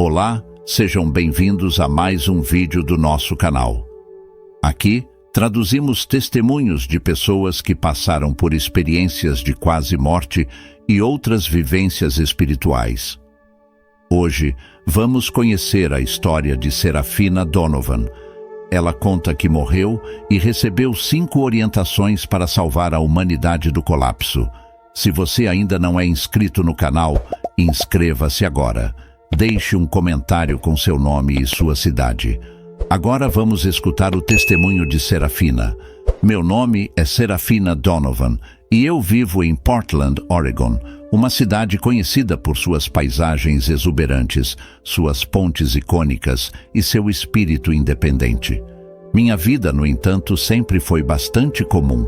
Olá, sejam bem-vindos a mais um vídeo do nosso canal. Aqui, traduzimos testemunhos de pessoas que passaram por experiências de quase morte e outras vivências espirituais. Hoje, vamos conhecer a história de Serafina Donovan. Ela conta que morreu e recebeu 5 orientações para salvar a humanidade do colapso. Se você ainda não é inscrito no canal, inscreva-se agora. Deixe um comentário com seu nome e sua cidade. Agora vamos escutar o testemunho de Serafina. Meu nome é Serafina Donovan e eu vivo em Portland, Oregon, uma cidade conhecida por suas paisagens exuberantes, suas pontes icônicas e seu espírito independente. Minha vida, no entanto, sempre foi bastante comum.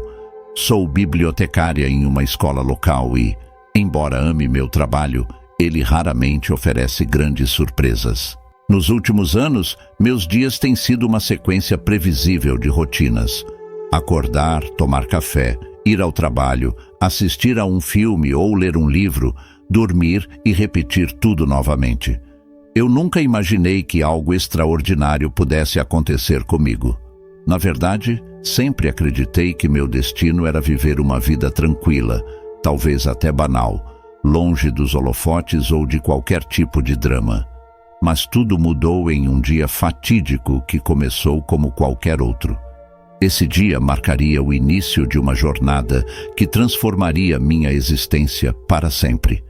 Sou bibliotecária em uma escola local e, embora ame meu trabalho, ele raramente oferece grandes surpresas. Nos últimos anos, meus dias têm sido uma sequência previsível de rotinas. Acordar, tomar café, ir ao trabalho, assistir a um filme ou ler um livro, dormir e repetir tudo novamente. Eu nunca imaginei que algo extraordinário pudesse acontecer comigo. Na verdade, sempre acreditei que meu destino era viver uma vida tranquila, talvez até banal, longe dos holofotes ou de qualquer tipo de drama. Mas tudo mudou em um dia fatídico que começou como qualquer outro. Esse dia marcaria o início de uma jornada que transformaria minha existência para sempre.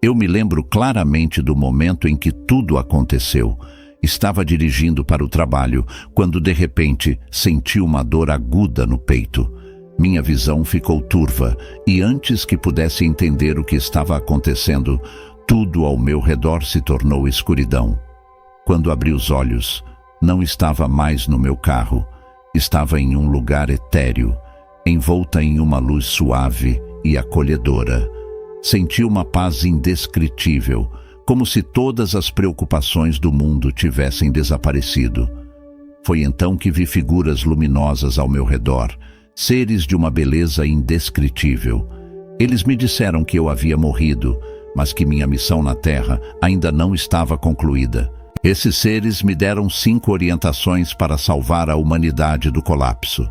Eu me lembro claramente do momento em que tudo aconteceu. Estava dirigindo para o trabalho, quando de repente senti uma dor aguda no peito. Minha visão ficou turva e antes que pudesse entender o que estava acontecendo, tudo ao meu redor se tornou escuridão. Quando abri os olhos, não estava mais no meu carro. Estava em um lugar etéreo, envolta em uma luz suave e acolhedora. Senti uma paz indescritível, como se todas as preocupações do mundo tivessem desaparecido. Foi então que vi figuras luminosas ao meu redor, seres de uma beleza indescritível. Eles me disseram que eu havia morrido, mas que minha missão na Terra ainda não estava concluída. Esses seres me deram 5 orientações para salvar a humanidade do colapso.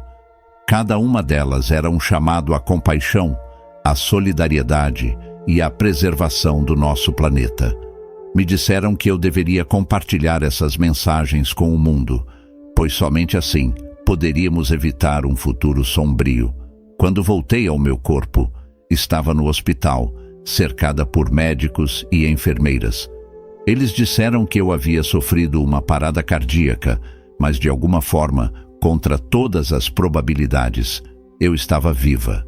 Cada uma delas era um chamado à compaixão, à solidariedade e à preservação do nosso planeta. Me disseram que eu deveria compartilhar essas mensagens com o mundo, pois somente assim poderíamos evitar um futuro sombrio. Quando voltei ao meu corpo, estava no hospital, cercada por médicos e enfermeiras. Eles disseram que eu havia sofrido uma parada cardíaca, mas de alguma forma, contra todas as probabilidades, eu estava viva.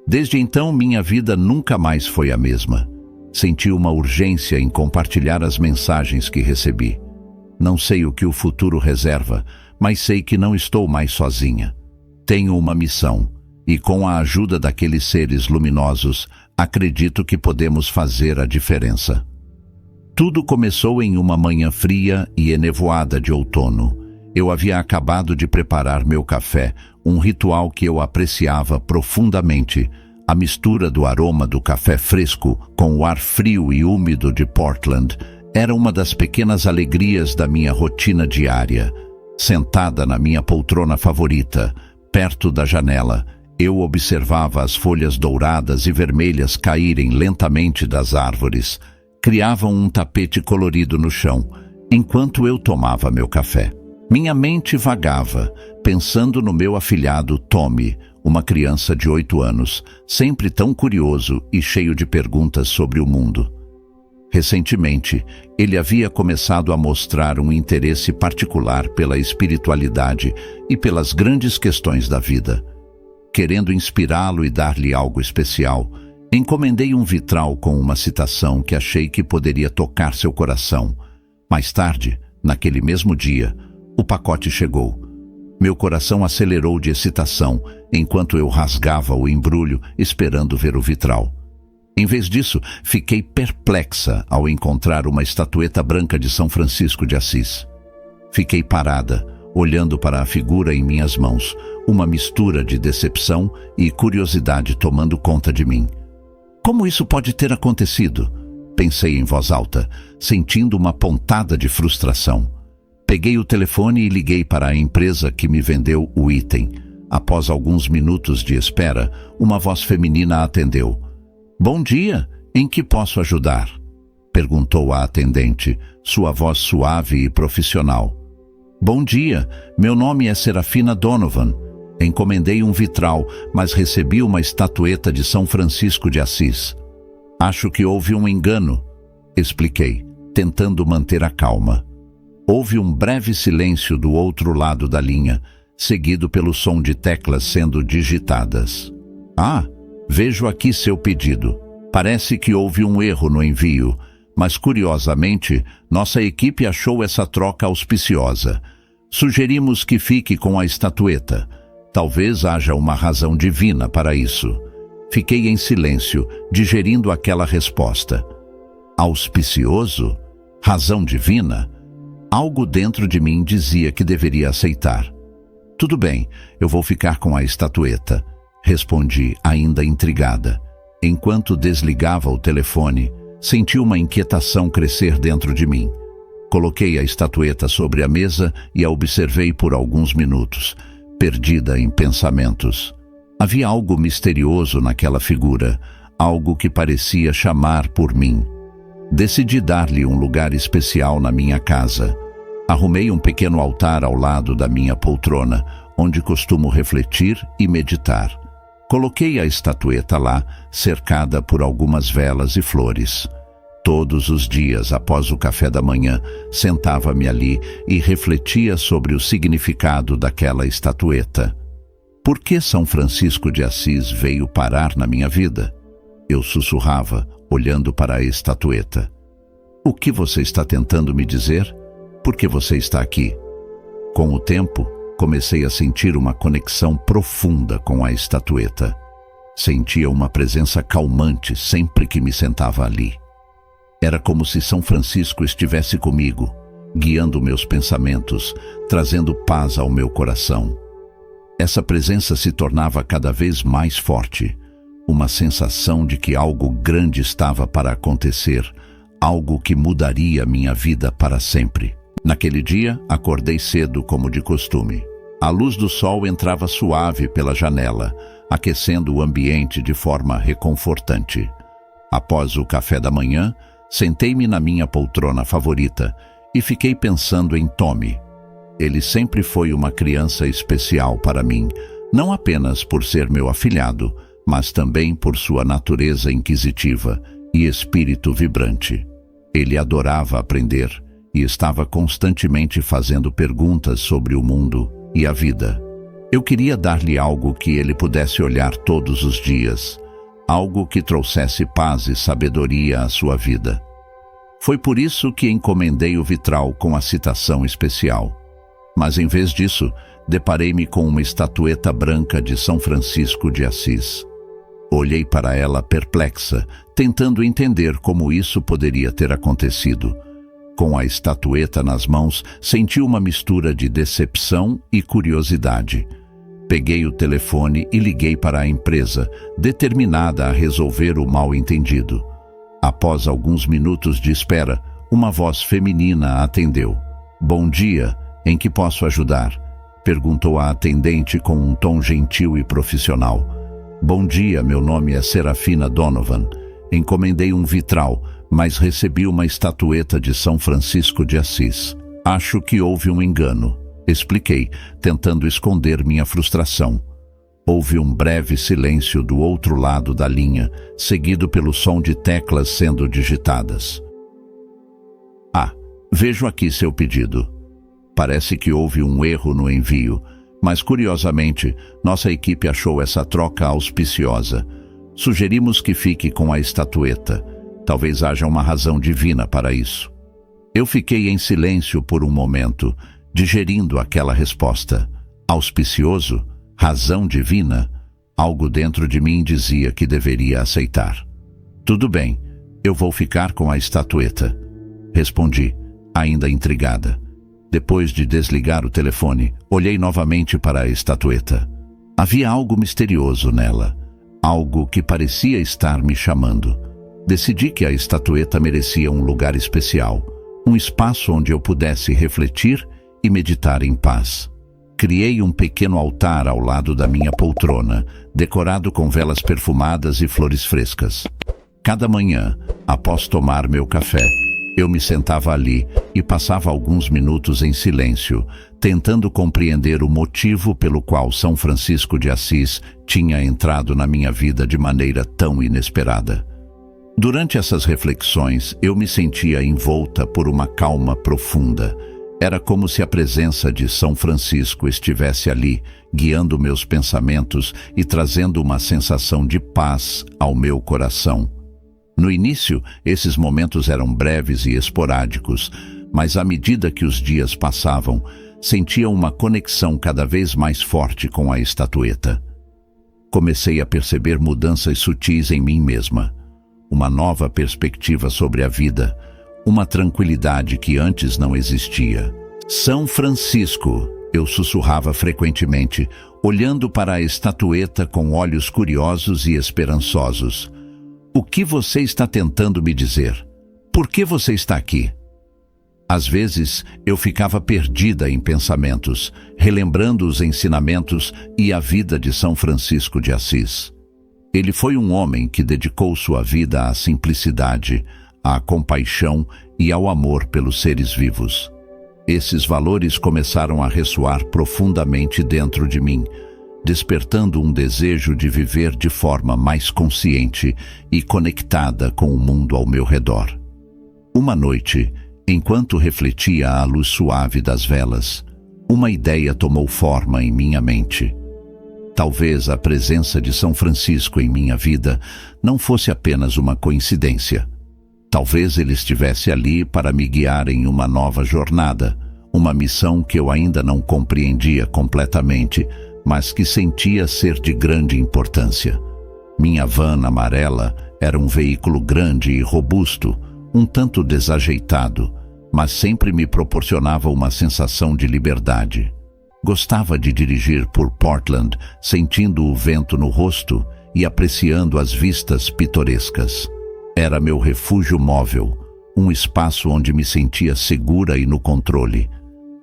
Desde então, minha vida nunca mais foi a mesma. Senti uma urgência em compartilhar as mensagens que recebi. Não sei o que o futuro reserva, mas sei que não estou mais sozinha. Tenho uma missão, e com a ajuda daqueles seres luminosos, acredito que podemos fazer a diferença. Tudo começou em uma manhã fria e enevoada de outono. Eu havia acabado de preparar meu café, um ritual que eu apreciava profundamente. A mistura do aroma do café fresco com o ar frio e úmido de Portland era uma das pequenas alegrias da minha rotina diária. Sentada na minha poltrona favorita, perto da janela, eu observava as folhas douradas e vermelhas caírem lentamente das árvores. Criavam um tapete colorido no chão, enquanto eu tomava meu café. Minha mente vagava, pensando no meu afilhado Tommy, uma criança de 8 anos, sempre tão curioso e cheio de perguntas sobre o mundo. Recentemente, ele havia começado a mostrar um interesse particular pela espiritualidade e pelas grandes questões da vida. Querendo inspirá-lo e dar-lhe algo especial, encomendei um vitral com uma citação que achei que poderia tocar seu coração. Mais tarde, naquele mesmo dia, o pacote chegou. Meu coração acelerou de excitação enquanto eu rasgava o embrulho esperando ver o vitral. Em vez disso, fiquei perplexa ao encontrar uma estatueta branca de São Francisco de Assis. Fiquei parada, olhando para a figura em minhas mãos, uma mistura de decepção e curiosidade tomando conta de mim. Como isso pode ter acontecido? Pensei em voz alta, sentindo uma pontada de frustração. Peguei o telefone e liguei para a empresa que me vendeu o item. Após alguns minutos de espera, uma voz feminina atendeu. "Bom dia, em que posso ajudar?" perguntou a atendente, sua voz suave e profissional. "Bom dia, meu nome é Serafina Donovan. Encomendei um vitral, mas recebi uma estatueta de São Francisco de Assis. Acho que houve um engano", expliquei, tentando manter a calma. Houve um breve silêncio do outro lado da linha, seguido pelo som de teclas sendo digitadas. "Ah, vejo aqui seu pedido. Parece que houve um erro no envio, mas curiosamente, nossa equipe achou essa troca auspiciosa. Sugerimos que fique com a estatueta. Talvez haja uma razão divina para isso." Fiquei em silêncio, digerindo aquela resposta. Auspicioso? Razão divina? Algo dentro de mim dizia que deveria aceitar. "Tudo bem, eu vou ficar com a estatueta", respondi, ainda intrigada. Enquanto desligava o telefone, senti uma inquietação crescer dentro de mim. Coloquei a estatueta sobre a mesa e a observei por alguns minutos, perdida em pensamentos. Havia algo misterioso naquela figura, algo que parecia chamar por mim. Decidi dar-lhe um lugar especial na minha casa. Arrumei um pequeno altar ao lado da minha poltrona, onde costumo refletir e meditar. Coloquei a estatueta lá, cercada por algumas velas e flores. Todos os dias, após o café da manhã, sentava-me ali e refletia sobre o significado daquela estatueta. Por que São Francisco de Assis veio parar na minha vida? Eu sussurrava, olhando para a estatueta. "O que você está tentando me dizer? Por que você está aqui?" Com o tempo, comecei a sentir uma conexão profunda com a estatueta. Sentia uma presença calmante sempre que me sentava ali. Era como se São Francisco estivesse comigo, guiando meus pensamentos, trazendo paz ao meu coração. Essa presença se tornava cada vez mais forte, uma sensação de que algo grande estava para acontecer, algo que mudaria minha vida para sempre. Naquele dia, acordei cedo como de costume. A luz do sol entrava suave pela janela, aquecendo o ambiente de forma reconfortante. Após o café da manhã, sentei-me na minha poltrona favorita e fiquei pensando em Tommy. Ele sempre foi uma criança especial para mim, não apenas por ser meu afilhado, mas também por sua natureza inquisitiva e espírito vibrante. Ele adorava aprender e estava constantemente fazendo perguntas sobre o mundo e a vida. Eu queria dar-lhe algo que ele pudesse olhar todos os dias, algo que trouxesse paz e sabedoria à sua vida. Foi por isso que encomendei o vitral com a citação especial. Mas em vez disso, deparei-me com uma estatueta branca de São Francisco de Assis. Olhei para ela perplexa, tentando entender como isso poderia ter acontecido. Com a estatueta nas mãos, senti uma mistura de decepção e curiosidade. Peguei o telefone e liguei para a empresa, determinada a resolver o mal-entendido. Após alguns minutos de espera, uma voz feminina atendeu. "Bom dia, em que posso ajudar?" perguntou a atendente com um tom gentil e profissional. "Bom dia, meu nome é Serafina Donovan. Encomendei um vitral, mas recebi uma estatueta de São Francisco de Assis. Acho que houve um engano", expliquei, tentando esconder minha frustração. Houve um breve silêncio do outro lado da linha, seguido pelo som de teclas sendo digitadas. "Ah, vejo aqui seu pedido. Parece que houve um erro no envio, mas curiosamente, nossa equipe achou essa troca auspiciosa. Sugerimos que fique com a estatueta. Talvez haja uma razão divina para isso." Eu fiquei em silêncio por um momento, digerindo aquela resposta. Auspicioso? Razão divina? Algo dentro de mim dizia que deveria aceitar. "Tudo bem, eu vou ficar com a estatueta", respondi, ainda intrigada. Depois de desligar o telefone, olhei novamente para a estatueta. Havia algo misterioso nela, algo que parecia estar me chamando. Decidi que a estatueta merecia um lugar especial, um espaço onde eu pudesse refletir e meditar em paz. Criei um pequeno altar ao lado da minha poltrona, decorado com velas perfumadas e flores frescas. Cada manhã, após tomar meu café, eu me sentava ali e passava alguns minutos em silêncio, tentando compreender o motivo pelo qual São Francisco de Assis tinha entrado na minha vida de maneira tão inesperada. Durante essas reflexões, eu me sentia envolta por uma calma profunda. Era como se a presença de São Francisco estivesse ali, guiando meus pensamentos e trazendo uma sensação de paz ao meu coração. No início, esses momentos eram breves e esporádicos, mas à medida que os dias passavam, sentia uma conexão cada vez mais forte com a estatueta. Comecei a perceber mudanças sutis em mim mesma, uma nova perspectiva sobre a vida, uma tranquilidade que antes não existia. São Francisco, eu sussurrava frequentemente, olhando para a estatueta com olhos curiosos e esperançosos. O que você está tentando me dizer? Por que você está aqui? Às vezes, eu ficava perdida em pensamentos, relembrando os ensinamentos e a vida de São Francisco de Assis. Ele foi um homem que dedicou sua vida à simplicidade, à compaixão e ao amor pelos seres vivos. Esses valores começaram a ressoar profundamente dentro de mim, despertando um desejo de viver de forma mais consciente e conectada com o mundo ao meu redor. Uma noite, enquanto refletia à luz suave das velas, uma ideia tomou forma em minha mente. Talvez a presença de São Francisco em minha vida não fosse apenas uma coincidência. Talvez ele estivesse ali para me guiar em uma nova jornada, uma missão que eu ainda não compreendia completamente, mas que sentia ser de grande importância. Minha van amarela era um veículo grande e robusto, um tanto desajeitado, mas sempre me proporcionava uma sensação de liberdade. Gostava de dirigir por Portland, sentindo o vento no rosto e apreciando as vistas pitorescas. Era meu refúgio móvel, um espaço onde me sentia segura e no controle.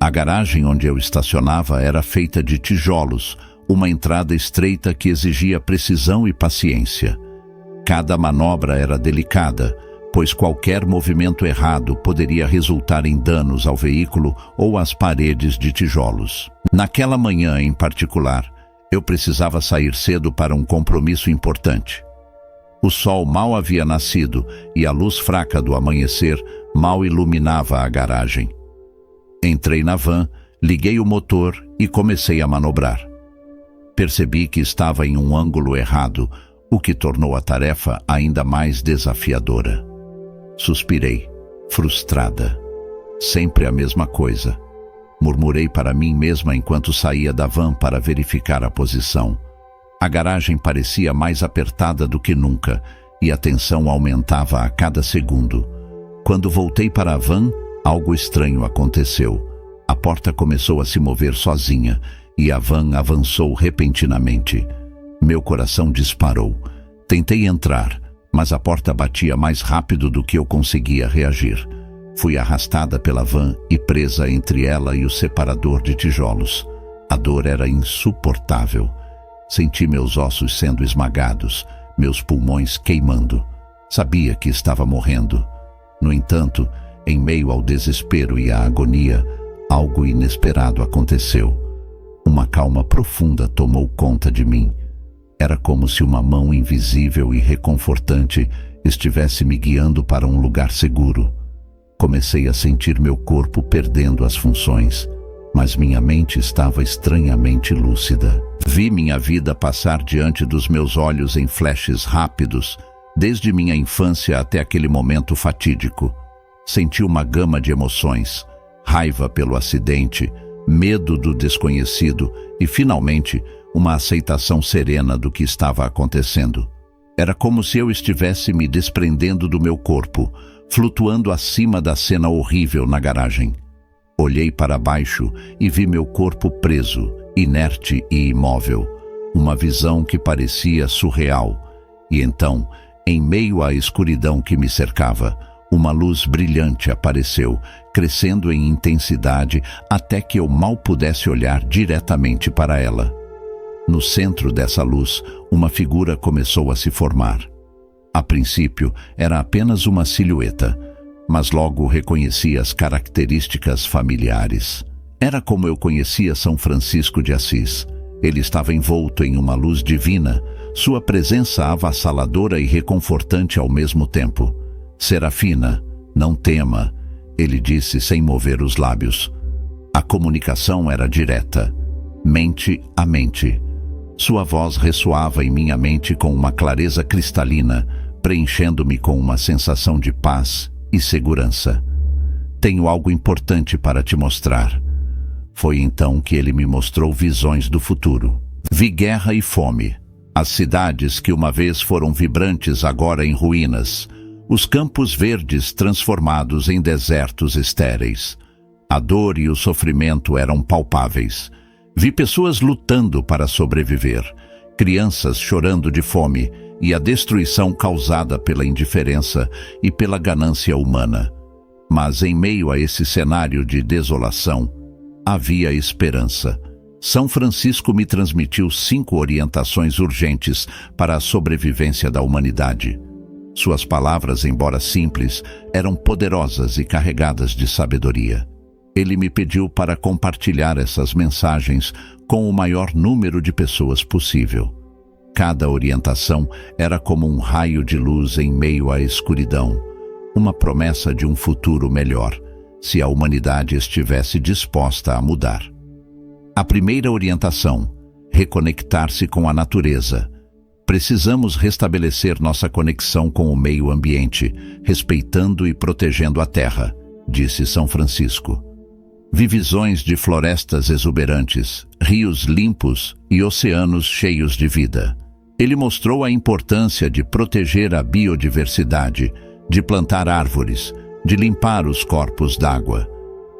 A garagem onde eu estacionava era feita de tijolos, uma entrada estreita que exigia precisão e paciência. Cada manobra era delicada, pois qualquer movimento errado poderia resultar em danos ao veículo ou às paredes de tijolos. Naquela manhã em particular, eu precisava sair cedo para um compromisso importante. O sol mal havia nascido e a luz fraca do amanhecer mal iluminava a garagem. Entrei na van, liguei o motor e comecei a manobrar. Percebi que estava em um ângulo errado, o que tornou a tarefa ainda mais desafiadora. Suspirei, frustrada. Sempre a mesma coisa. Murmurei para mim mesma enquanto saía da van para verificar a posição. A garagem parecia mais apertada do que nunca e a tensão aumentava a cada segundo. Quando voltei para a van, algo estranho aconteceu. A porta começou a se mover sozinha e a van avançou repentinamente. Meu coração disparou. Tentei entrar, mas a porta batia mais rápido do que eu conseguia reagir. Fui arrastada pela van e presa entre ela e o separador de tijolos. A dor era insuportável. Senti meus ossos sendo esmagados, meus pulmões queimando. Sabia que estava morrendo. No entanto, em meio ao desespero e à agonia, algo inesperado aconteceu. Uma calma profunda tomou conta de mim. Era como se uma mão invisível e reconfortante estivesse me guiando para um lugar seguro. Comecei a sentir meu corpo perdendo as funções, mas minha mente estava estranhamente lúcida. Vi minha vida passar diante dos meus olhos em flashes rápidos, desde minha infância até aquele momento fatídico. Senti uma gama de emoções, raiva pelo acidente, medo do desconhecido e, finalmente, uma aceitação serena do que estava acontecendo. Era como se eu estivesse me desprendendo do meu corpo, flutuando acima da cena horrível na garagem. Olhei para baixo e vi meu corpo preso, inerte e imóvel, uma visão que parecia surreal. E então, Em meio à escuridão que me cercava, uma luz brilhante apareceu, crescendo em intensidade até que eu mal pudesse olhar diretamente para ela. No centro dessa luz, uma figura começou a se formar. A princípio, era apenas uma silhueta, mas logo reconheci as características familiares. Era como eu conhecia São Francisco de Assis. Ele estava envolto em uma luz divina, sua presença avassaladora e reconfortante ao mesmo tempo. Serafina, não tema, ele disse sem mover os lábios. A comunicação era direta, mente a mente. Sua voz ressoava em minha mente com uma clareza cristalina, preenchendo-me com uma sensação de paz e segurança. Tenho algo importante para te mostrar. Foi então que ele me mostrou visões do futuro. Vi guerra e fome. As cidades que uma vez foram vibrantes agora em ruínas. Os campos verdes transformados em desertos estéreis. A dor e o sofrimento eram palpáveis. Vi pessoas lutando para sobreviver, crianças chorando de fome e a destruição causada pela indiferença e pela ganância humana. Mas em meio a esse cenário de desolação, havia esperança. São Francisco me transmitiu 5 orientações urgentes para a sobrevivência da humanidade. Suas palavras, embora simples, eram poderosas e carregadas de sabedoria. Ele me pediu para compartilhar essas mensagens com o maior número de pessoas possível. Cada orientação era como um raio de luz em meio à escuridão, uma promessa de um futuro melhor, se a humanidade estivesse disposta a mudar. A primeira orientação: reconectar-se com a natureza. Precisamos restabelecer nossa conexão com o meio ambiente, respeitando e protegendo a terra, disse São Francisco. Vi visões de florestas exuberantes, rios limpos e oceanos cheios de vida. Ele mostrou a importância de proteger a biodiversidade, de plantar árvores, de limpar os corpos d'água.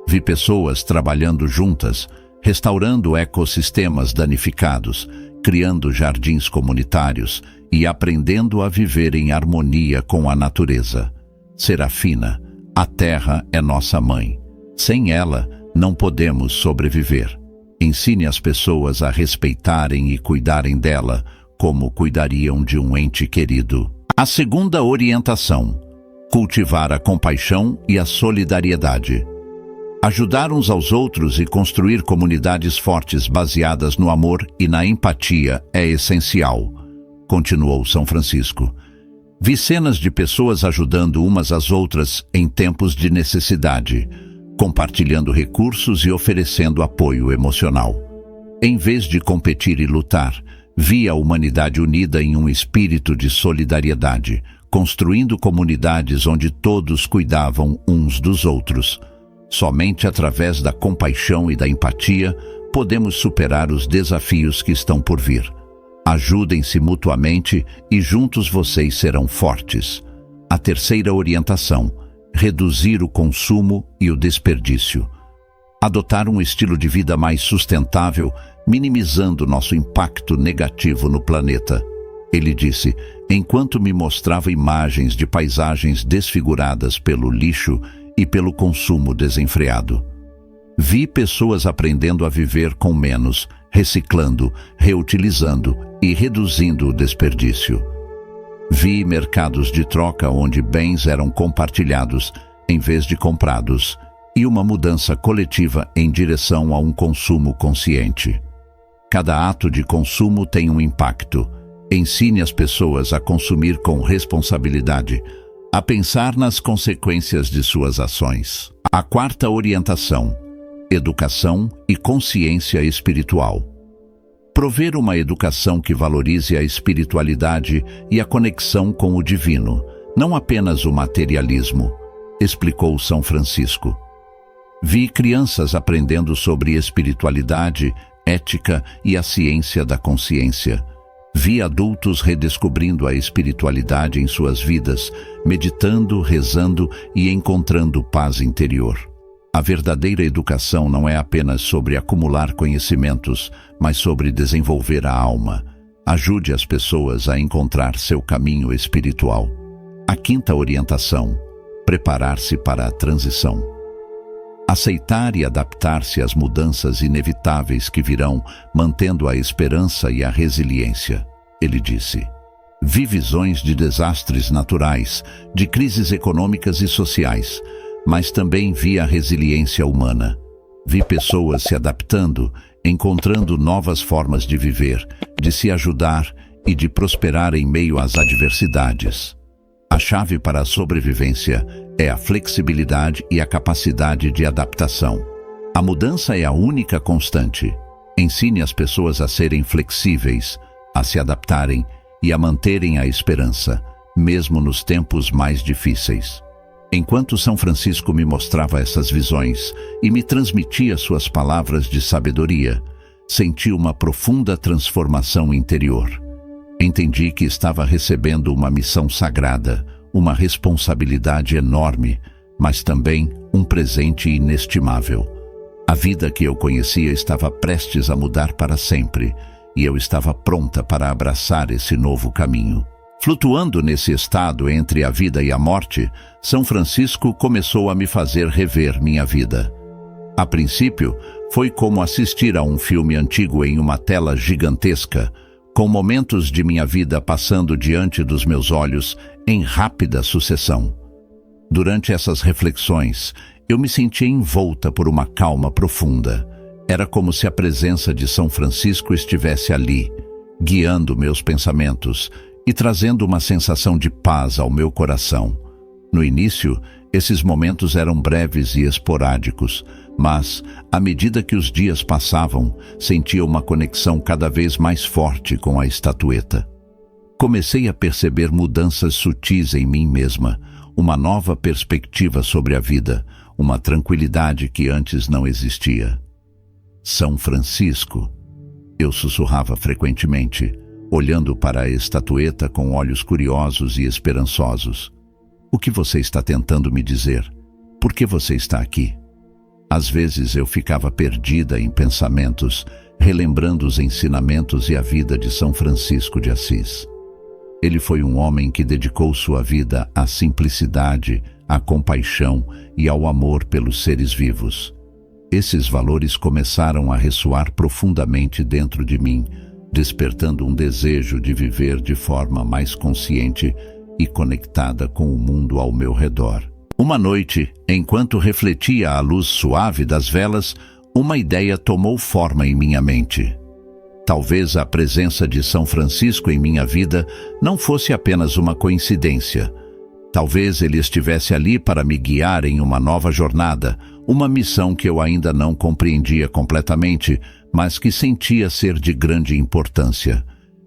Vi pessoas trabalhando juntas, restaurando ecossistemas danificados, criando jardins comunitários e aprendendo a viver em harmonia com a natureza. Serafina, a terra é nossa mãe. Sem ela, não podemos sobreviver. Ensine as pessoas a respeitarem e cuidarem dela como cuidariam de um ente querido. A segunda orientação: cultivar a compaixão e a solidariedade. Ajudar uns aos outros e construir comunidades fortes baseadas no amor e na empatia é essencial, continuou São Francisco. Vi cenas de pessoas ajudando umas às outras em tempos de necessidade, compartilhando recursos e oferecendo apoio emocional. Em vez de competir e lutar, vi a humanidade unida em um espírito de solidariedade, construindo comunidades onde todos cuidavam uns dos outros. Somente através da compaixão e da empatia podemos superar os desafios que estão por vir. Ajudem-se mutuamente e juntos vocês serão fortes. A terceira orientação: reduzir o consumo e o desperdício. Adotar um estilo de vida mais sustentável, minimizando nosso impacto negativo no planeta. Ele disse, enquanto me mostrava imagens de paisagens desfiguradas pelo lixo e pelo consumo desenfreado. Vi pessoas aprendendo a viver com menos, reciclando, reutilizando e reduzindo o desperdício. Vi mercados de troca onde bens eram compartilhados em vez de comprados e uma mudança coletiva em direção a um consumo consciente. Cada ato de consumo tem um impacto. Ensine as pessoas a consumir com responsabilidade, a pensar nas consequências de suas ações. A quarta orientação: educação e consciência espiritual. Prover uma educação que valorize a espiritualidade e a conexão com o divino, não apenas o materialismo, explicou São Francisco. Vi crianças aprendendo sobre espiritualidade, ética e a ciência da consciência. Vi adultos redescobrindo a espiritualidade em suas vidas, meditando, rezando e encontrando paz interior. A verdadeira educação não é apenas sobre acumular conhecimentos, mas sobre desenvolver a alma. Ajude as pessoas a encontrar seu caminho espiritual. A quinta orientação: preparar-se para a transição. Aceitar e adaptar-se às mudanças inevitáveis que virão, mantendo a esperança e a resiliência. Ele disse: vi visões de desastres naturais, de crises econômicas e sociais, mas também vi a resiliência humana. Vi pessoas se adaptando, encontrando novas formas de viver, de se ajudar e de prosperar em meio às adversidades. A chave para a sobrevivência é a flexibilidade e a capacidade de adaptação. A mudança é a única constante. Ensine as pessoas a serem flexíveis, a se adaptarem e a manterem a esperança, mesmo nos tempos mais difíceis. Enquanto São Francisco me mostrava essas visões e me transmitia suas palavras de sabedoria, senti uma profunda transformação interior. Entendi que estava recebendo uma missão sagrada, uma responsabilidade enorme, mas também um presente inestimável. A vida que eu conhecia estava prestes a mudar para sempre, e eu estava pronta para abraçar esse novo caminho. Flutuando nesse estado entre a vida e a morte, São Francisco começou a me fazer rever minha vida. A princípio, foi como assistir a um filme antigo em uma tela gigantesca, com momentos de minha vida passando diante dos meus olhos em rápida sucessão. Durante essas reflexões, eu me sentia envolta por uma calma profunda. Era como se a presença de São Francisco estivesse ali, guiando meus pensamentos e trazendo uma sensação de paz ao meu coração. No início, esses momentos eram breves e esporádicos, mas, à medida que os dias passavam, sentia uma conexão cada vez mais forte com a estatueta. Comecei a perceber mudanças sutis em mim mesma, uma nova perspectiva sobre a vida, uma tranquilidade que antes não existia. São Francisco, eu sussurrava frequentemente, olhando para a estatueta com olhos curiosos e esperançosos. O que você está tentando me dizer? Por que você está aqui? Às vezes eu ficava perdida em pensamentos, relembrando os ensinamentos e a vida de São Francisco de Assis. Ele foi um homem que dedicou sua vida à simplicidade, à compaixão e ao amor pelos seres vivos. Esses valores começaram a ressoar profundamente dentro de mim, despertando um desejo de viver de forma mais consciente e conectada com o mundo ao meu redor. Uma noite, enquanto refletia à luz suave das velas, uma ideia tomou forma em minha mente. Talvez a presença de São Francisco em minha vida não fosse apenas uma coincidência. Talvez ele estivesse ali para me guiar em uma nova jornada, uma missão que eu ainda não compreendia completamente, mas que sentia ser de grande importância.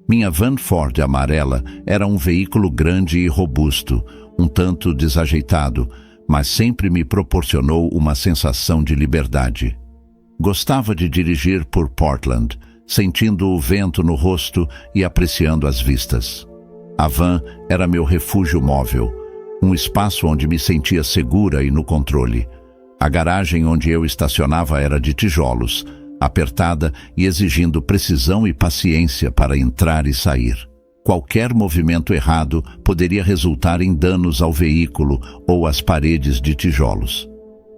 Minha van Ford amarela era um veículo grande e robusto, um tanto desajeitado, mas sempre me proporcionou uma sensação de liberdade. Gostava de dirigir por Portland, sentindo o vento no rosto e apreciando as vistas. A van era meu refúgio móvel, um espaço onde me sentia segura e no controle. A garagem onde eu estacionava era de tijolos, apertada e exigindo precisão e paciência para entrar e sair. Qualquer movimento errado poderia resultar em danos ao veículo ou às paredes de tijolos.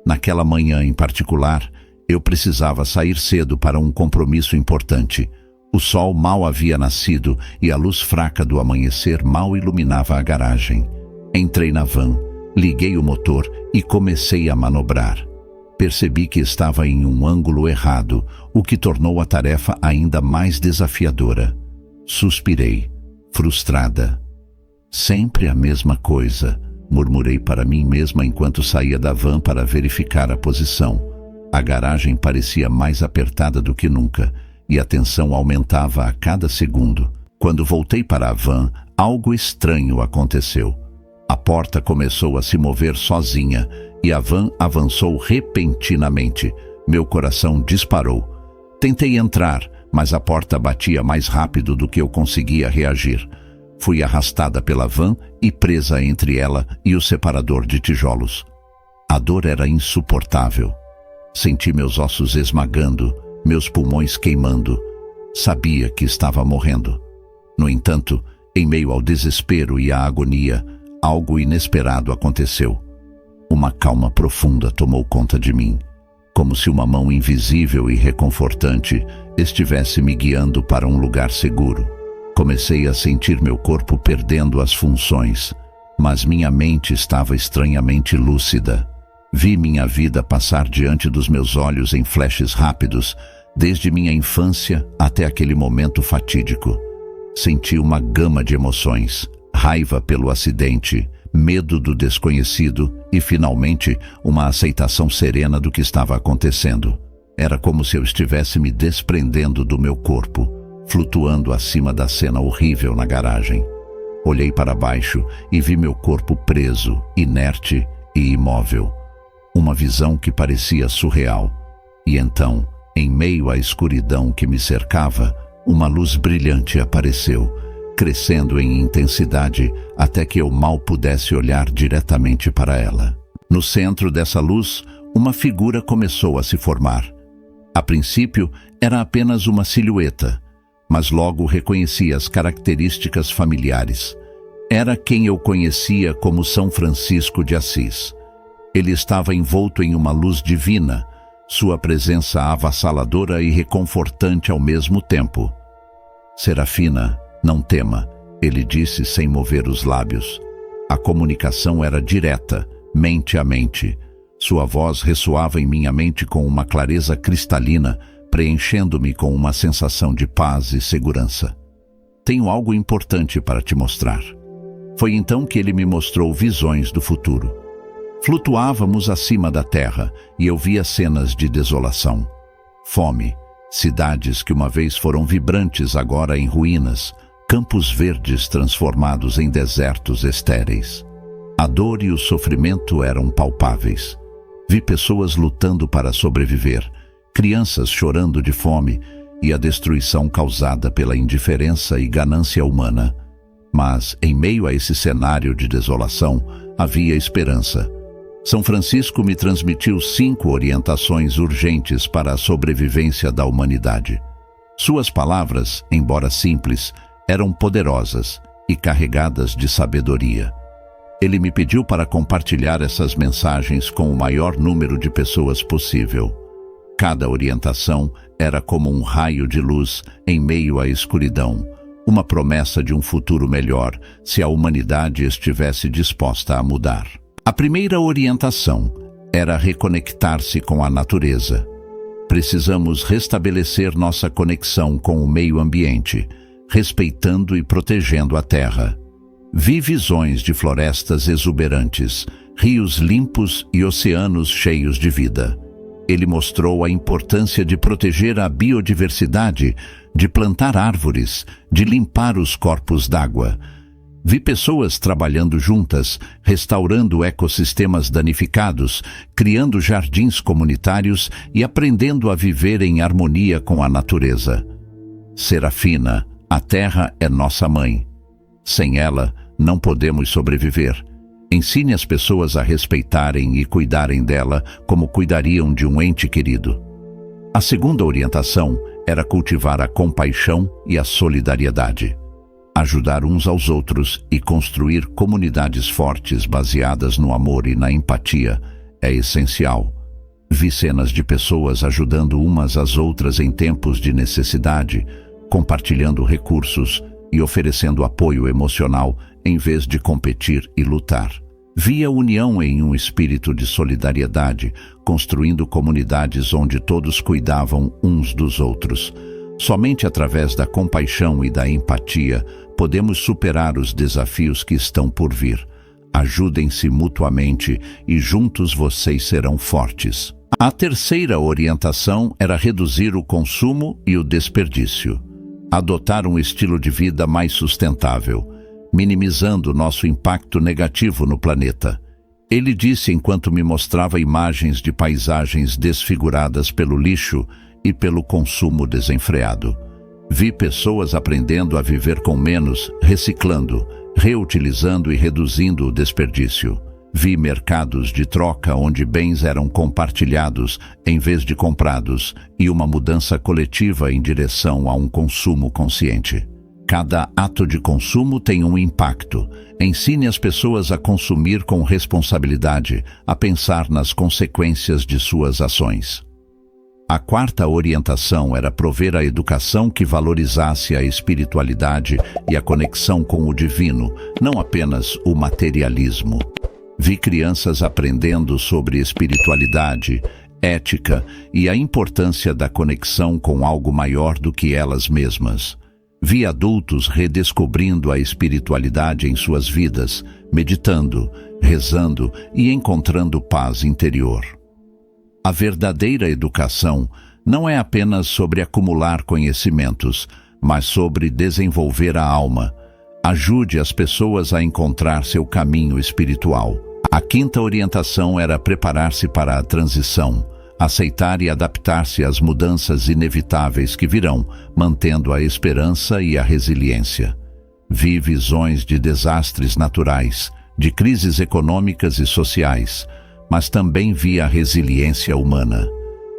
Naquela manhã em particular, eu precisava sair cedo para um compromisso importante. O sol mal havia nascido e a luz fraca do amanhecer mal iluminava a garagem. Entrei na van, liguei o motor e comecei a manobrar. Percebi que estava em um ângulo errado, o que tornou a tarefa ainda mais desafiadora. Suspirei, frustrada. Sempre a mesma coisa, murmurei para mim mesma enquanto saía da van para verificar a posição. A garagem parecia mais apertada do que nunca, e a tensão aumentava a cada segundo. Quando voltei para a van, algo estranho aconteceu. A porta começou a se mover sozinha, e a van avançou repentinamente. Meu coração disparou. Tentei entrar, mas a porta batia mais rápido do que eu conseguia reagir. Fui arrastada pela van e presa entre ela e o separador de tijolos. A dor era insuportável. Senti meus ossos esmagando, meus pulmões queimando. Sabia que estava morrendo. No entanto, em meio ao desespero e à agonia, algo inesperado aconteceu. Uma calma profunda tomou conta de mim, como se uma mão invisível e reconfortante estivesse me guiando para um lugar seguro. Comecei a sentir meu corpo perdendo as funções, mas minha mente estava estranhamente lúcida. Vi minha vida passar diante dos meus olhos em flashes rápidos, desde minha infância até aquele momento fatídico. Senti uma gama de emoções: raiva pelo acidente, medo do desconhecido e, finalmente, uma aceitação serena do que estava acontecendo. Era como se eu estivesse me desprendendo do meu corpo, flutuando acima da cena horrível na garagem. Olhei para baixo e vi meu corpo preso, inerte e imóvel. Uma visão que parecia surreal. E então, em meio à escuridão que me cercava, uma luz brilhante apareceu, crescendo em intensidade até que eu mal pudesse olhar diretamente para ela. No centro dessa luz, uma figura começou a se formar. A princípio, era apenas uma silhueta, mas logo reconheci as características familiares. Era quem eu conhecia como São Francisco de Assis. Ele estava envolto em uma luz divina, sua presença avassaladora e reconfortante ao mesmo tempo. "Serafina, não tema", ele disse sem mover os lábios. A comunicação era direta, mente a mente. Sua voz ressoava em minha mente com uma clareza cristalina, preenchendo-me com uma sensação de paz e segurança. "Tenho algo importante para te mostrar." Foi então que ele me mostrou visões do futuro. Flutuávamos acima da terra e eu via cenas de desolação. Fome, cidades que uma vez foram vibrantes agora em ruínas, campos verdes transformados em desertos estéreis. A dor e o sofrimento eram palpáveis. Vi pessoas lutando para sobreviver, crianças chorando de fome e a destruição causada pela indiferença e ganância humana. Mas, em meio a esse cenário de desolação, havia esperança. São Francisco me transmitiu 5 orientações urgentes para a sobrevivência da humanidade. Suas palavras, embora simples, eram poderosas e carregadas de sabedoria. Ele me pediu para compartilhar essas mensagens com o maior número de pessoas possível. Cada orientação era como um raio de luz em meio à escuridão, uma promessa de um futuro melhor se a humanidade estivesse disposta a mudar. A primeira orientação era reconectar-se com a natureza. Precisamos restabelecer nossa conexão com o meio ambiente, respeitando e protegendo a terra. Vi visões de florestas exuberantes, rios limpos e oceanos cheios de vida. Ele mostrou a importância de proteger a biodiversidade, de plantar árvores, de limpar os corpos d'água. Vi pessoas trabalhando juntas, restaurando ecossistemas danificados, criando jardins comunitários e aprendendo a viver em harmonia com a natureza. Serafina, a terra é nossa mãe. Sem ela, não podemos sobreviver. Ensine as pessoas a respeitarem e cuidarem dela como cuidariam de um ente querido. A segunda orientação era cultivar a compaixão e a solidariedade. Ajudar uns aos outros e construir comunidades fortes baseadas no amor e na empatia é essencial. Vi cenas de pessoas ajudando umas às outras em tempos de necessidade, compartilhando recursos e oferecendo apoio emocional em vez de competir e lutar. Vi a união em um espírito de solidariedade, construindo comunidades onde todos cuidavam uns dos outros. Somente através da compaixão e da empatia podemos superar os desafios que estão por vir. Ajudem-se mutuamente e juntos vocês serão fortes. A terceira orientação era reduzir o consumo e o desperdício. Adotar um estilo de vida mais sustentável, minimizando nosso impacto negativo no planeta. Ele disse enquanto me mostrava imagens de paisagens desfiguradas pelo lixo e pelo consumo desenfreado. Vi pessoas aprendendo a viver com menos, reciclando, reutilizando e reduzindo o desperdício. Vi mercados de troca onde bens eram compartilhados em vez de comprados e uma mudança coletiva em direção a um consumo consciente. Cada ato de consumo tem um impacto. Ensine as pessoas a consumir com responsabilidade, a pensar nas consequências de suas ações. A quarta orientação era prover a educação que valorizasse a espiritualidade e a conexão com o divino, não apenas o materialismo. Vi crianças aprendendo sobre espiritualidade, ética e a importância da conexão com algo maior do que elas mesmas. Vi adultos redescobrindo a espiritualidade em suas vidas, meditando, rezando e encontrando paz interior. A verdadeira educação não é apenas sobre acumular conhecimentos, mas sobre desenvolver a alma. Ajude as pessoas a encontrar seu caminho espiritual. A quinta orientação era preparar-se para a transição, aceitar e adaptar-se às mudanças inevitáveis que virão, mantendo a esperança e a resiliência. Vi visões de desastres naturais, de crises econômicas e sociais, mas também vi a resiliência humana.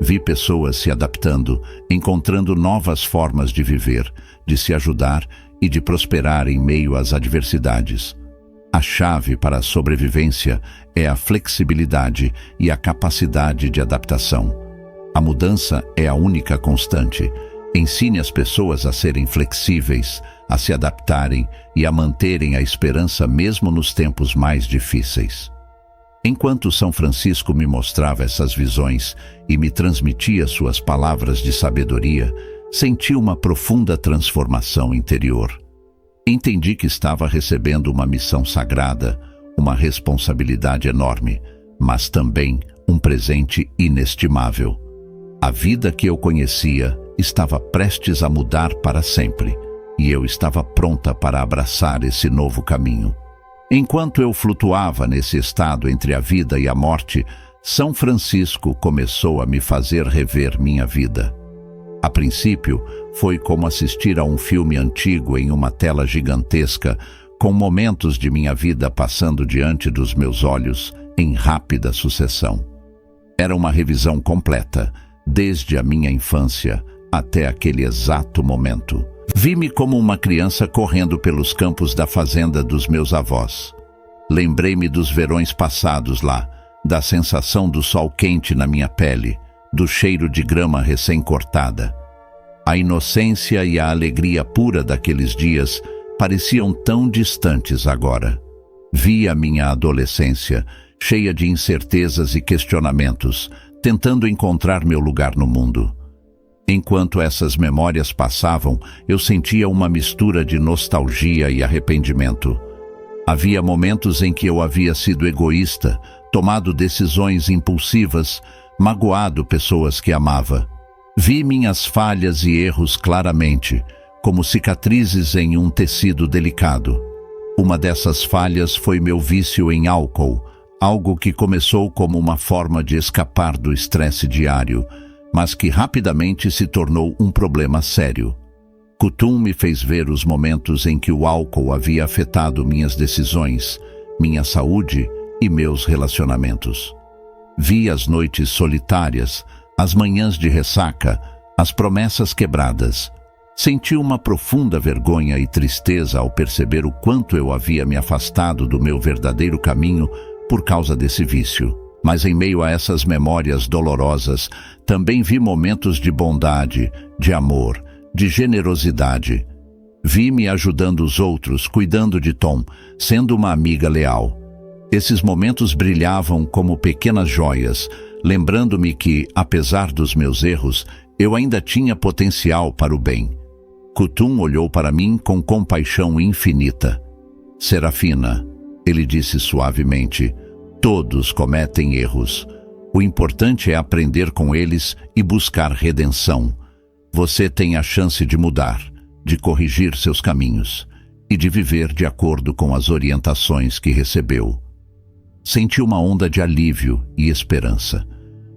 Vi pessoas se adaptando, encontrando novas formas de viver, de se ajudar e de prosperar em meio às adversidades. A chave para a sobrevivência é a flexibilidade e a capacidade de adaptação. A mudança é a única constante. Ensine as pessoas a serem flexíveis, a se adaptarem e a manterem a esperança mesmo nos tempos mais difíceis. Enquanto São Francisco me mostrava essas visões e me transmitia suas palavras de sabedoria, senti uma profunda transformação interior. Entendi que estava recebendo uma missão sagrada, uma responsabilidade enorme, mas também um presente inestimável. A vida que eu conhecia estava prestes a mudar para sempre, e eu estava pronta para abraçar esse novo caminho. Enquanto eu flutuava nesse estado entre a vida e a morte, São Francisco começou a me fazer rever minha vida. A princípio, foi como assistir a um filme antigo em uma tela gigantesca, com momentos de minha vida passando diante dos meus olhos em rápida sucessão. Era uma revisão completa, desde a minha infância até aquele exato momento. Vi-me como uma criança correndo pelos campos da fazenda dos meus avós. Lembrei-me dos verões passados lá, da sensação do sol quente na minha pele, do cheiro de grama recém-cortada. A inocência e a alegria pura daqueles dias pareciam tão distantes agora. Vi a minha adolescência, cheia de incertezas e questionamentos, tentando encontrar meu lugar no mundo. Enquanto essas memórias passavam, eu sentia uma mistura de nostalgia e arrependimento. Havia momentos em que eu havia sido egoísta, tomado decisões impulsivas, magoado pessoas que amava. Vi minhas falhas e erros claramente, como cicatrizes em um tecido delicado. Uma dessas falhas foi meu vício em álcool, algo que começou como uma forma de escapar do estresse diário, mas que rapidamente se tornou um problema sério. Kutum me fez ver os momentos em que o álcool havia afetado minhas decisões, minha saúde e meus relacionamentos. Vi as noites solitárias, as manhãs de ressaca, as promessas quebradas. Senti uma profunda vergonha e tristeza ao perceber o quanto eu havia me afastado do meu verdadeiro caminho por causa desse vício. Mas em meio a essas memórias dolorosas, também vi momentos de bondade, de amor, de generosidade. Vi-me ajudando os outros, cuidando de Tom, sendo uma amiga leal. Esses momentos brilhavam como pequenas joias, lembrando-me que, apesar dos meus erros, eu ainda tinha potencial para o bem. Kutum olhou para mim com compaixão infinita. Serafina, ele disse suavemente, todos cometem erros. O importante é aprender com eles e buscar redenção. Você tem a chance de mudar, de corrigir seus caminhos e de viver de acordo com as orientações que recebeu. Senti uma onda de alívio e esperança.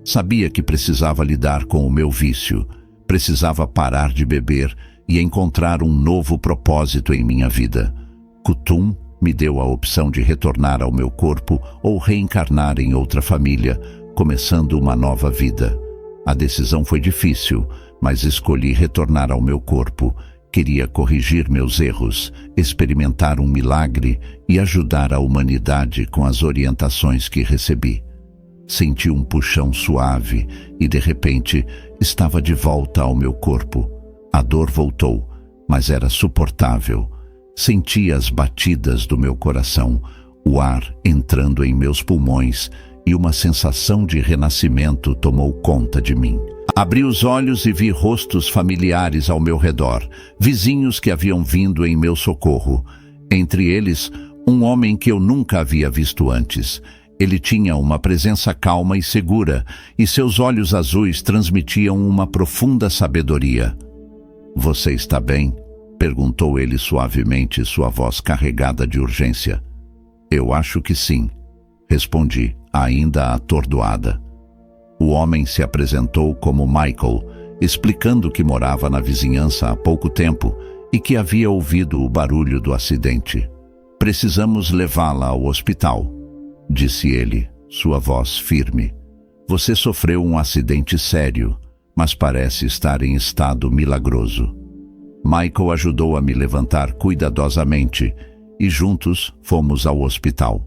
Sabia que precisava lidar com o meu vício, precisava parar de beber e encontrar um novo propósito em minha vida. Kutum me deu a opção de retornar ao meu corpo ou reencarnar em outra família, começando uma nova vida. A decisão foi difícil, mas escolhi retornar ao meu corpo Queria corrigir meus erros, experimentar um milagre e ajudar a humanidade com as orientações que recebi. Senti um puxão suave e, de repente, estava de volta ao meu corpo. A dor voltou, mas era suportável. Senti as batidas do meu coração, o ar entrando em meus pulmões e uma sensação de renascimento tomou conta de mim. Abri os olhos e vi rostos familiares ao meu redor, vizinhos que haviam vindo em meu socorro. Entre eles, um homem que eu nunca havia visto antes. Ele tinha uma presença calma e segura, e seus olhos azuis transmitiam uma profunda sabedoria. "Você está bem?" perguntou ele suavemente, sua voz carregada de urgência. "Eu acho que sim", respondi, ainda atordoada. O homem se apresentou como Michael, explicando que morava na vizinhança há pouco tempo e que havia ouvido o barulho do acidente. "Precisamos levá-la ao hospital", disse ele, sua voz firme. "Você sofreu um acidente sério, mas parece estar em estado milagroso." Michael ajudou a me levantar cuidadosamente e juntos fomos ao hospital.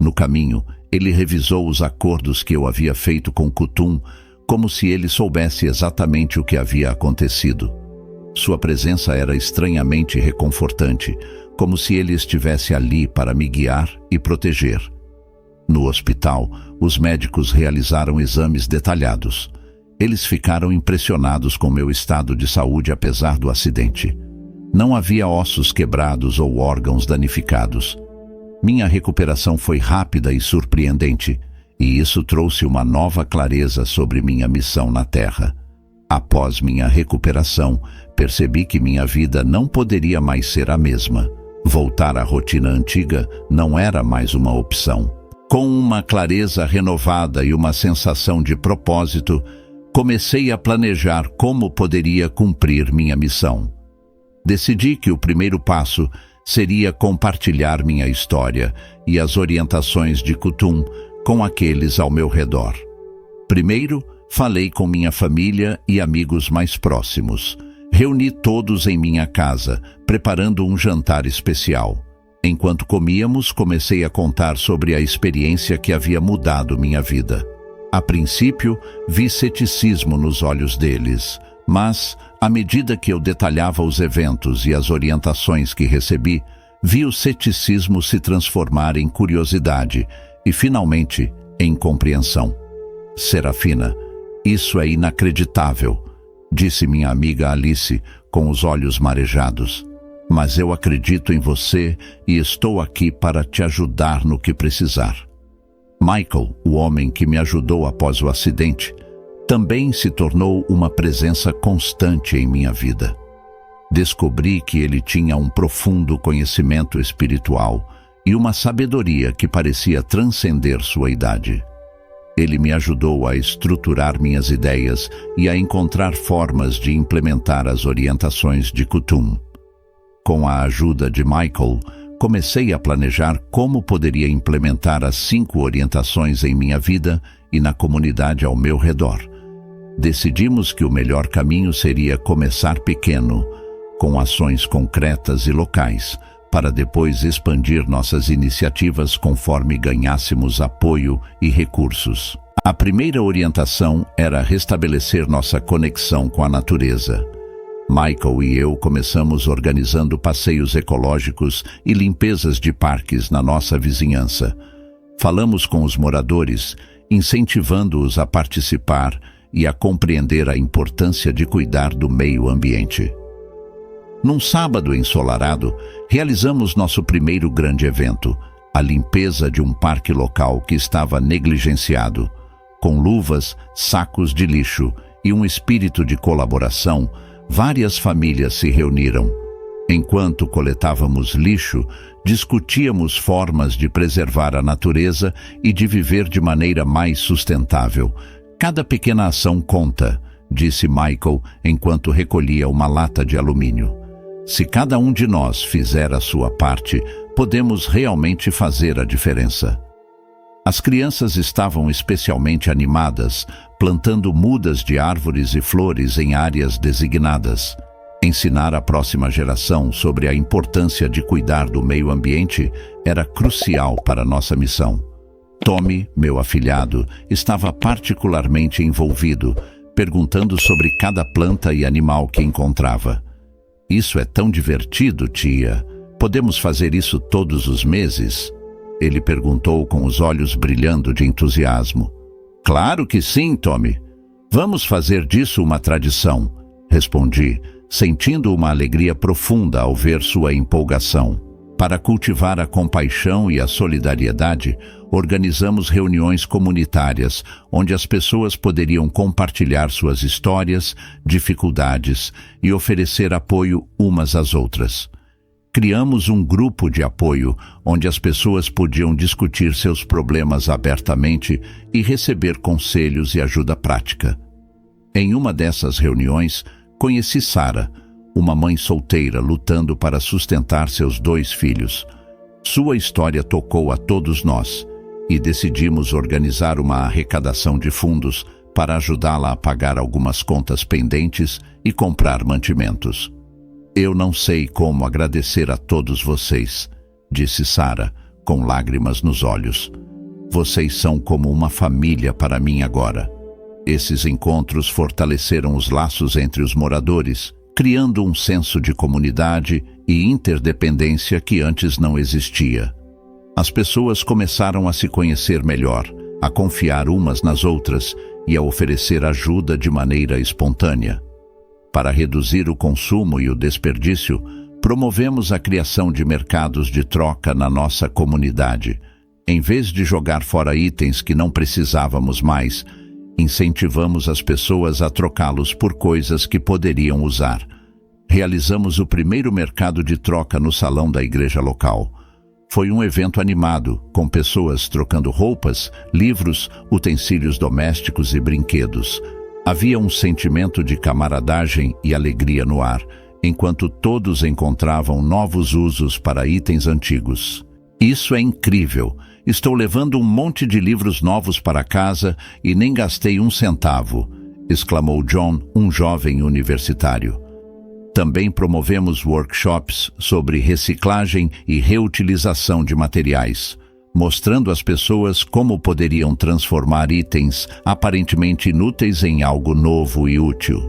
No caminho, ele revisou os acordos que eu havia feito com Kutum, como se ele soubesse exatamente o que havia acontecido. Sua presença era estranhamente reconfortante, como se ele estivesse ali para me guiar e proteger. No hospital, os médicos realizaram exames detalhados. Eles ficaram impressionados com meu estado de saúde apesar do acidente. Não havia ossos quebrados ou órgãos danificados. Minha recuperação foi rápida e surpreendente, e isso trouxe uma nova clareza sobre minha missão na Terra. Após minha recuperação, percebi que minha vida não poderia mais ser a mesma. Voltar à rotina antiga não era mais uma opção. Com uma clareza renovada e uma sensação de propósito, comecei a planejar como poderia cumprir minha missão. Decidi que o primeiro passo seria compartilhar minha história e as orientações de Kutum com aqueles ao meu redor. Primeiro, falei com minha família e amigos mais próximos. Reuni todos em minha casa, preparando um jantar especial. Enquanto comíamos, comecei a contar sobre a experiência que havia mudado minha vida. A princípio, vi ceticismo nos olhos deles, mas, à medida que eu detalhava os eventos e as orientações que recebi, vi o ceticismo se transformar em curiosidade e, finalmente, em compreensão. "Serafina, isso é inacreditável", disse minha amiga Alice, com os olhos marejados. "Mas eu acredito em você e estou aqui para te ajudar no que precisar." Michael, o homem que me ajudou após o acidente, também se tornou uma presença constante em minha vida. Descobri que ele tinha um profundo conhecimento espiritual e uma sabedoria que parecia transcender sua idade. Ele me ajudou a estruturar minhas ideias e a encontrar formas de implementar as orientações de Kutum. Com a ajuda de Michael, comecei a planejar como poderia implementar as 5 orientações em minha vida e na comunidade ao meu redor. Decidimos que o melhor caminho seria começar pequeno, com ações concretas e locais, para depois expandir nossas iniciativas conforme ganhássemos apoio e recursos. A primeira orientação era restabelecer nossa conexão com a natureza. Michael e eu começamos organizando passeios ecológicos e limpezas de parques na nossa vizinhança. Falamos com os moradores, incentivando-os a participar e a compreender a importância de cuidar do meio ambiente. Num sábado ensolarado, realizamos nosso primeiro grande evento, a limpeza de um parque local que estava negligenciado. Com luvas, sacos de lixo e um espírito de colaboração, várias famílias se reuniram. Enquanto coletávamos lixo, discutíamos formas de preservar a natureza e de viver de maneira mais sustentável. "Cada pequena ação conta", disse Michael enquanto recolhia uma lata de alumínio. "Se cada um de nós fizer a sua parte, podemos realmente fazer a diferença." As crianças estavam especialmente animadas, plantando mudas de árvores e flores em áreas designadas. Ensinar a próxima geração sobre a importância de cuidar do meio ambiente era crucial para nossa missão. Tommy, meu afilhado, estava particularmente envolvido, perguntando sobre cada planta e animal que encontrava. Isso é tão divertido, tia. Podemos fazer isso todos os meses? Ele perguntou com os olhos brilhando de entusiasmo. Claro que sim, Tommy. Vamos fazer disso uma tradição, respondi, sentindo uma alegria profunda ao ver sua empolgação. Para cultivar a compaixão e a solidariedade, organizamos reuniões comunitárias, onde as pessoas poderiam compartilhar suas histórias, dificuldades e oferecer apoio umas às outras. Criamos um grupo de apoio, onde as pessoas podiam discutir seus problemas abertamente e receber conselhos e ajuda prática. Em uma dessas reuniões, conheci Sarah, uma mãe solteira lutando para sustentar seus 2 filhos. Sua história tocou a todos nós e decidimos organizar uma arrecadação de fundos para ajudá-la a pagar algumas contas pendentes e comprar mantimentos. Eu não sei como agradecer a todos vocês, disse Sarah, com lágrimas nos olhos. Vocês são como uma família para mim agora. Esses encontros fortaleceram os laços entre os moradores, criando um senso de comunidade e interdependência que antes não existia. As pessoas começaram a se conhecer melhor, a confiar umas nas outras e a oferecer ajuda de maneira espontânea. Para reduzir o consumo e o desperdício, promovemos a criação de mercados de troca na nossa comunidade. Em vez de jogar fora itens que não precisávamos mais, incentivamos as pessoas a trocá-los por coisas que poderiam usar. Realizamos o primeiro mercado de troca no salão da igreja local. Foi um evento animado, com pessoas trocando roupas, livros, utensílios domésticos e brinquedos. Havia um sentimento de camaradagem e alegria no ar, enquanto todos encontravam novos usos para itens antigos. Isso é incrível! Estou levando um monte de livros novos para casa e nem gastei 1 centavo, exclamou John, um jovem universitário. Também promovemos workshops sobre reciclagem e reutilização de materiais, mostrando às pessoas como poderiam transformar itens aparentemente inúteis em algo novo e útil.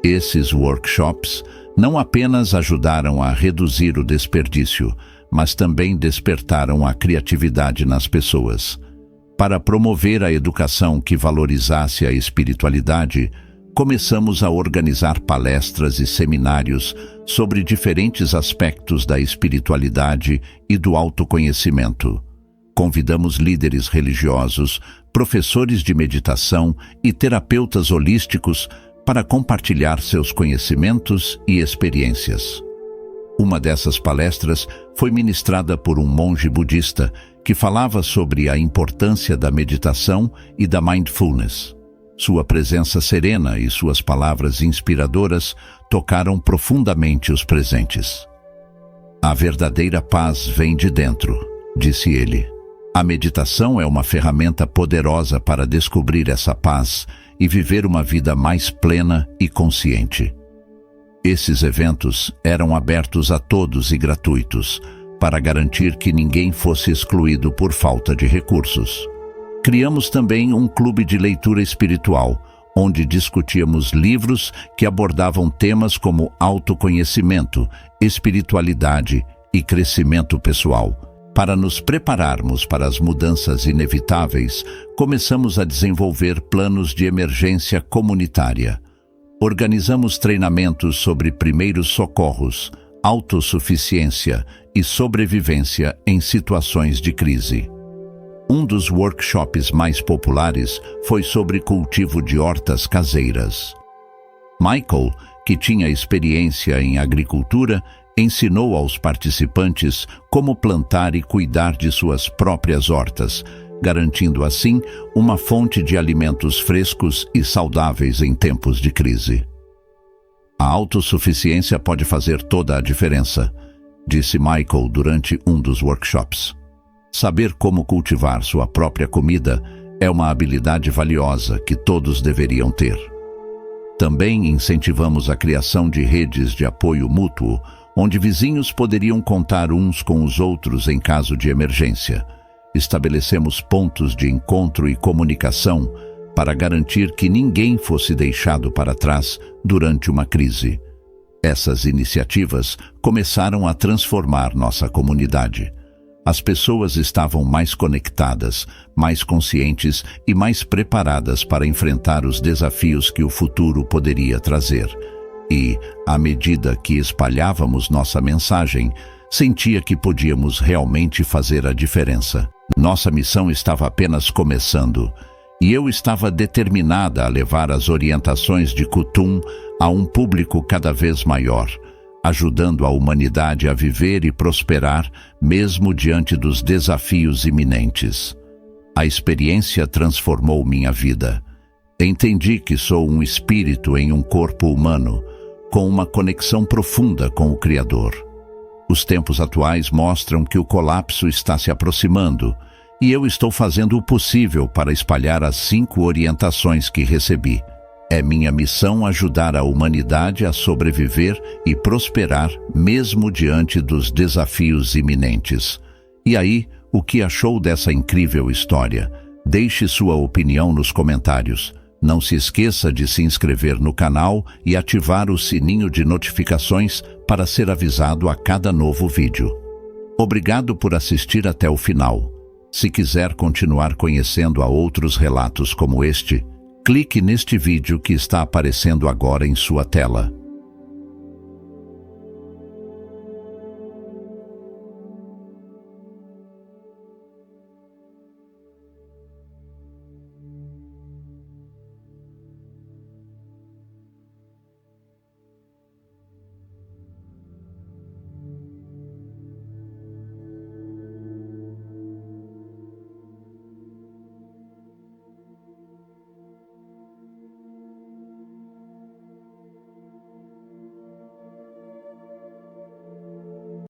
Esses workshops não apenas ajudaram a reduzir o desperdício, mas também despertaram a criatividade nas pessoas. Para promover a educação que valorizasse a espiritualidade, começamos a organizar palestras e seminários sobre diferentes aspectos da espiritualidade e do autoconhecimento. Convidamos líderes religiosos, professores de meditação e terapeutas holísticos para compartilhar seus conhecimentos e experiências. Uma dessas palestras foi ministrada por um monge budista que falava sobre a importância da meditação e da mindfulness. Sua presença serena e suas palavras inspiradoras tocaram profundamente os presentes. A verdadeira paz vem de dentro, disse ele. A meditação é uma ferramenta poderosa para descobrir essa paz e viver uma vida mais plena e consciente. Esses eventos eram abertos a todos e gratuitos, para garantir que ninguém fosse excluído por falta de recursos. Criamos também um clube de leitura espiritual, onde discutíamos livros que abordavam temas como autoconhecimento, espiritualidade e crescimento pessoal. Para nos prepararmos para as mudanças inevitáveis, começamos a desenvolver planos de emergência comunitária. Organizamos treinamentos sobre primeiros socorros, autossuficiência e sobrevivência em situações de crise. Um dos workshops mais populares foi sobre cultivo de hortas caseiras. Michael, que tinha experiência em agricultura, ensinou aos participantes como plantar e cuidar de suas próprias hortas, garantindo assim uma fonte de alimentos frescos e saudáveis em tempos de crise. A autossuficiência pode fazer toda a diferença, disse Michael durante um dos workshops. Saber como cultivar sua própria comida é uma habilidade valiosa que todos deveriam ter. Também incentivamos a criação de redes de apoio mútuo, onde vizinhos poderiam contar uns com os outros em caso de emergência. Estabelecemos pontos de encontro e comunicação para garantir que ninguém fosse deixado para trás durante uma crise. Essas iniciativas começaram a transformar nossa comunidade. As pessoas estavam mais conectadas, mais conscientes e mais preparadas para enfrentar os desafios que o futuro poderia trazer. E, à medida que espalhávamos nossa mensagem, sentia que podíamos realmente fazer a diferença. Nossa missão estava apenas começando, e eu estava determinada a levar as orientações de Kutum a um público cada vez maior, ajudando a humanidade a viver e prosperar mesmo diante dos desafios iminentes. A experiência transformou minha vida. Entendi que sou um espírito em um corpo humano, com uma conexão profunda com o Criador. Os tempos atuais mostram que o colapso está se aproximando, e eu estou fazendo o possível para espalhar as 5 orientações que recebi. É minha missão ajudar a humanidade a sobreviver e prosperar mesmo diante dos desafios iminentes. E aí, o que achou dessa incrível história? Deixe sua opinião nos comentários. Não se esqueça de se inscrever no canal e ativar o sininho de notificações para ser avisado a cada novo vídeo. Obrigado por assistir até o final. Se quiser continuar conhecendo a outros relatos como este, clique neste vídeo que está aparecendo agora em sua tela.